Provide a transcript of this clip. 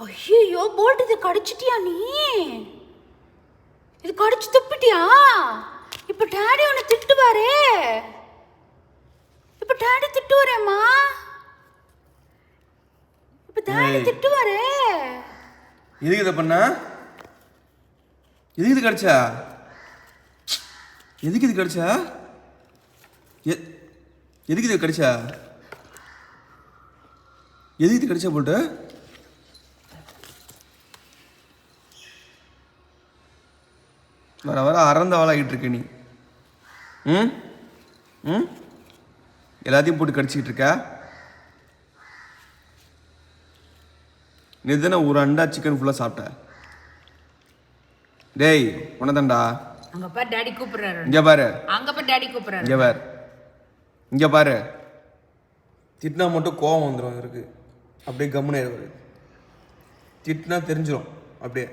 ஐயோ போல்ட், இதை கடிச்சிட்டியா நீ? இது கடிச்சு துப்பிட்டியா? இப்ப டாடி உன்னை திட்டுவாரே. இப்ப டாடி திட்டுவாரேம்மா. இப்ப டாடி திட்டுவாரே. எதுக்கு இதை பண்ண? எதுக்கு இது கடிச்சா? எதுக்கு இது கடிச்சா? எதுக்கு இது கடிச்சா? எதுக்கு இது கடிச்சா போல்ட்டு? வர வர அறந்தவளாகிட்டு இருக்க நீ. ம் ம் எல்லாத்தையும் போட்டு கடிச்சிக்கிட்டு இருக்க. நீ தானே ஒரு அண்டா சிக்கன் ஃபுல்லாக சாப்பிட்ட. டேய் உனதான்டா. அங்க பாரு டாடி கூப்பிடுறாரு. இங்க பாரு. அங்க பாரு டாடி கூப்பிடுறாரு. இங்க பாரு. இங்க பாரு. திட்டினா மட்டும் கோவம் வந்துடும் இருக்கு. அப்படியே கம்முன்னு இருவாரு. திட்டினா தெரிஞ்சிடும் அப்படியே.